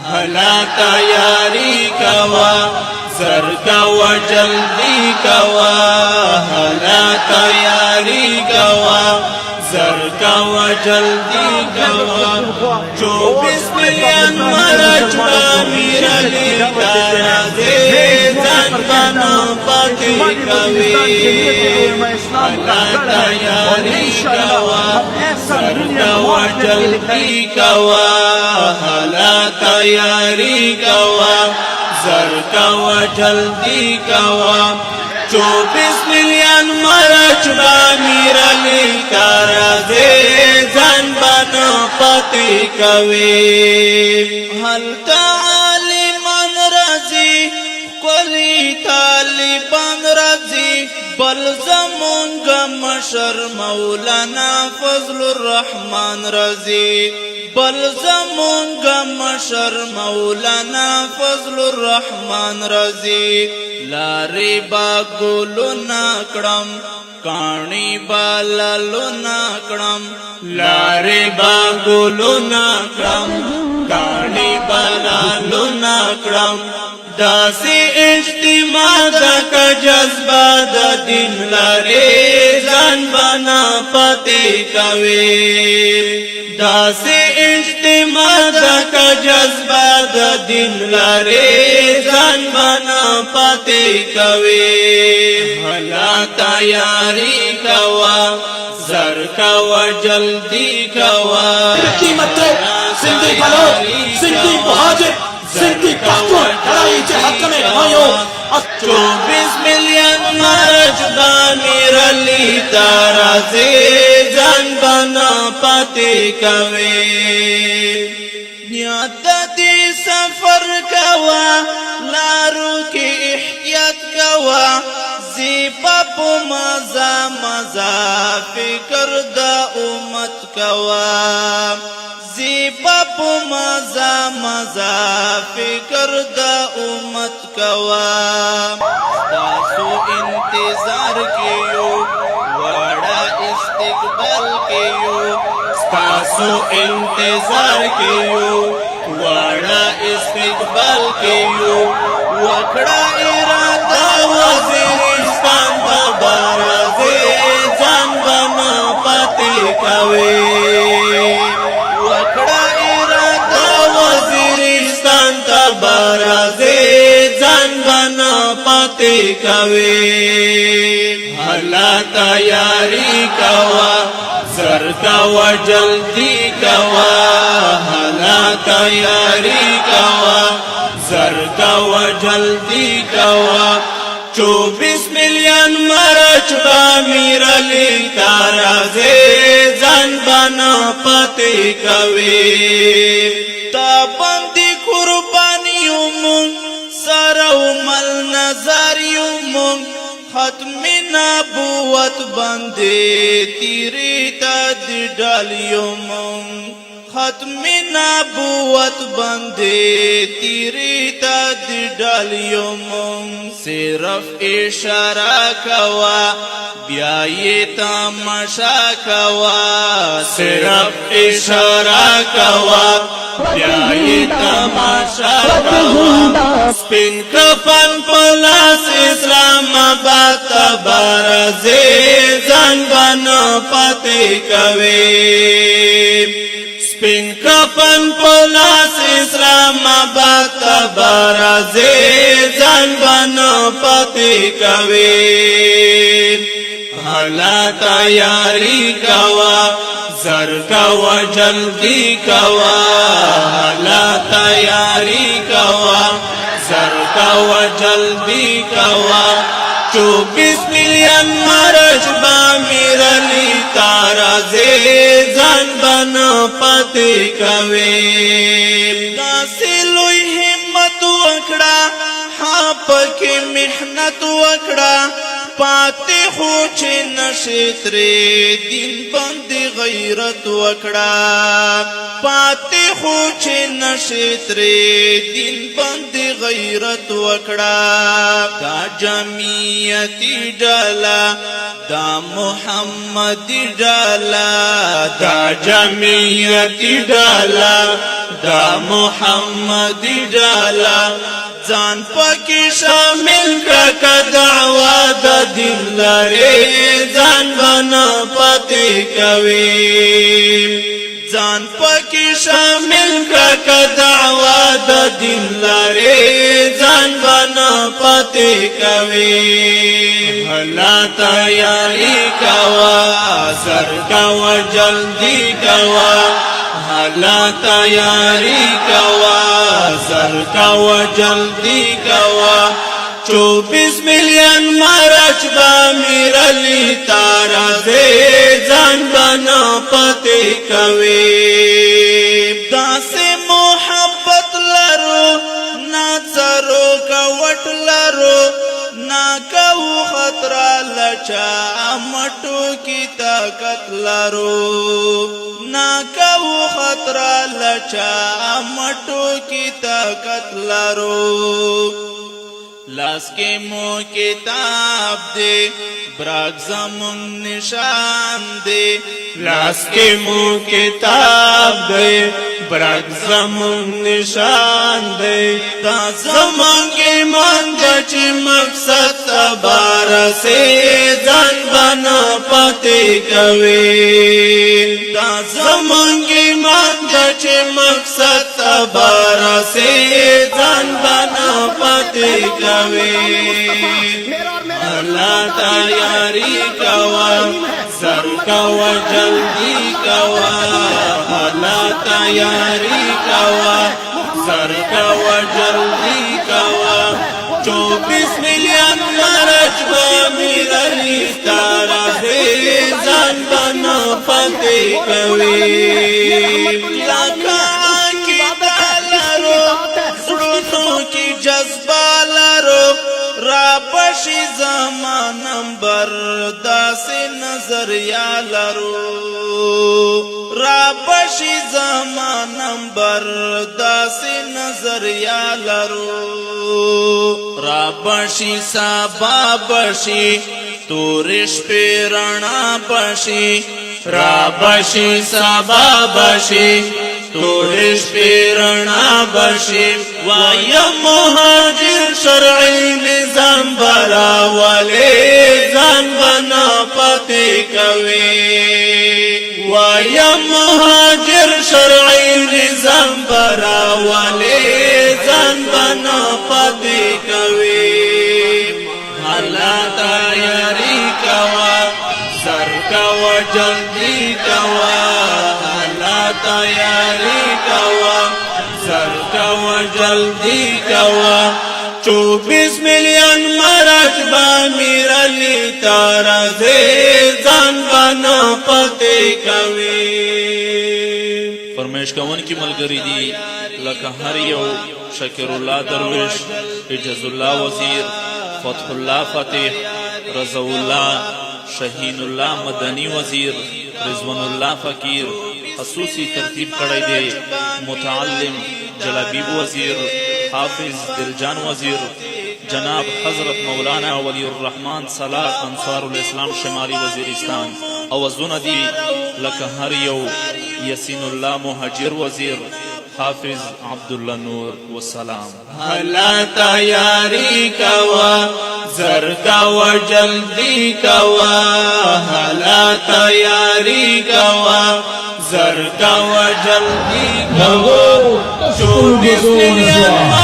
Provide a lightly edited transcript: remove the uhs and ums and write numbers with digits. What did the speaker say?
هلا تیاری کوا زر کوا جلدی کوا هلا تیاری کوا زر کوا جلدی کوا 24 ملین مرچ با میرا لیتا رازے زن بنا پاتی کوی هلا تیاری کوا زر کوا جلدی کوا هلا تیاری کوا زر کوا جلدی کوا 24 ملین مرچ با میرا لیتا رازے زن بنا پاتی کوی حل تعالیمان رازی قلی طالبان رازی بل زمونگا مشر مولانا فضل الرحمن رازی بل زمونگا مشر مولانا فضل الرحمن رازی لاری با گلو ناکڑم کانی بالالو ناکڑم لاری با گلو ناکڑم کانی بالالو ناکڑم داسی اجتماع دا کا جذبہ دا دن لاری زن بنا پتی کوی داسی اجتماع دا کا جذبہ دا دن لاری زن بنا پتی کوی ہلا تیاری کوا زر کوا جلدی کوا قیمت زندگی بھلو زندگی مہاجر زندگی پختون لڑائی کے حق میں بھائیوں 24 ملین مرچ با میرا لیتا رازے زن بنا پاتی کوی نیاد دی سفر کوا لارو کی احتیاط کوا زیبا پو مزا مزا فکر دا امت کوا زیبا پو مزا مزا فکر دا امت کوا تاسو انتظار کیو وڑا استقبال کیو تاسو انتظار کیو وڑا استقبال کیو وکڑا ارادہ وزیرستان بارازے جان بنا پاتی کوی وکڑا ارادہ وزیرستان بارازے جان بنا پاتی کوی ہلا تیاری کوا زر کوا جلدی کوا ہلا تیاری کوا زر کوا جلدی کوا 24 ملین مرچ با میرا لیتا رازے زن بنا پتی کوی تا بندی قربانیو مون سرو مل نظریو مون ختم نبوت بندے تیری تا دی ڈالیو مون ختم نبوت بندے تیری تا دی ڈالیو مون صرف اشارہ کوا بیائی تماشا کوا صرف اشارہ کوا بیائی تماشا کوا سپین کفن پلاس اسلام آباد بارازے زن بنا پاتی کوی سپین کفن پلاس اسلام آباد بارازے زن بنا پاتی کوی ہلا تیاری کوا زر کوا جلدی کوا ہلا تیاری کوا زر کوا جلدی کوا 24 ملین مرچ با میرا لیتا رازے زن بنا پاتی کوی داسی لوی حمد وکڑا حاپ کی محنت وکڑا پاتی خوچ نشتری دین بندی غیرت وکڑا پاتی خوچ نشتری دین بندی غیرت وکڑا دا جمعیتی ڈالا دا محمدی ڈالا دا جمعیتی ڈالا دا محمدی ډالا ځان پکې شامل کړه دعوا د دین لري ځان بنا پاتې کوي ځان پکې شامل کړه دعوا د دین لري ځان بنا پاتې کوي هلا تیاری کوا زر کوا جلدی کوا هلا تیاری کوا زر کوا جلدی کوا 24 ملین مرچ با میرلی تارا دے جان بنا پتے کوي داسې محبت لرو ناڅرو کوټ لرو نا کو خطر لچا مټو کی طاقت لرو نا کو خطر لچا مټو کی طاقت لرو لاس کے مو کتاب دے براق زمون نشان دے لاس کے مو کتاب دے براق زمون نشان دے دا زمان کے مان گچ مقصد تبار سے جان بنا پاتے کوي دا زمان کے مان گچ مقصد تبار سے جان بنا پاتے اللہ تیاری کوا سر کوا جلدی کوا اللہ تیاری کوا سر کوا جلدی کوا 24 ملین مرچ با میرلی تارا دے جان بنا پتے کوي لکا کی دالرو سڑنو کی جذبہ رابشی زمان نمبر داسی نظر یا لرو رابشی زمان نمبر داسی نظر یا لرو رابشی سابا بشی تورش پیرنا بشی رابشی سابا بشی تورش پیرنا بشی وایا مهاجر شرعی نظام برا والے ځان بنا پاتې کوي وایا مهاجر شرعی نظام برا والے ځان بنا پاتې کوي هلا تیاری کوا سر کوا جلدی کوا هلا تیاری کوا سر کوا جلدی کوا 24 ملین مرچ با میرلی تارا دے جان بنا پتے کوي فرمائش کون کی ملګری دی لکه هر یو شکر الله درویش اجاز الله وزیر فتح الله فتح رضا الله شهین الله مدنی وزیر رضوان الله فقیر خصوصی ترتیب کړی دی متعلم جلابیب وزیر حافظ دلجان وزیر جناب حضرت مولانا ولی الرحمن صلاح انصار الاسلام شمالی وزیرستان اوازونه دی لکه هر یو یسین الله مهاجر وزیر حافظ عبدالله نور والسلام هلا تیاری کوا زر کوا جلدی کوا هلا تیاری کوا زر کوا جلدی کوا 24 ملین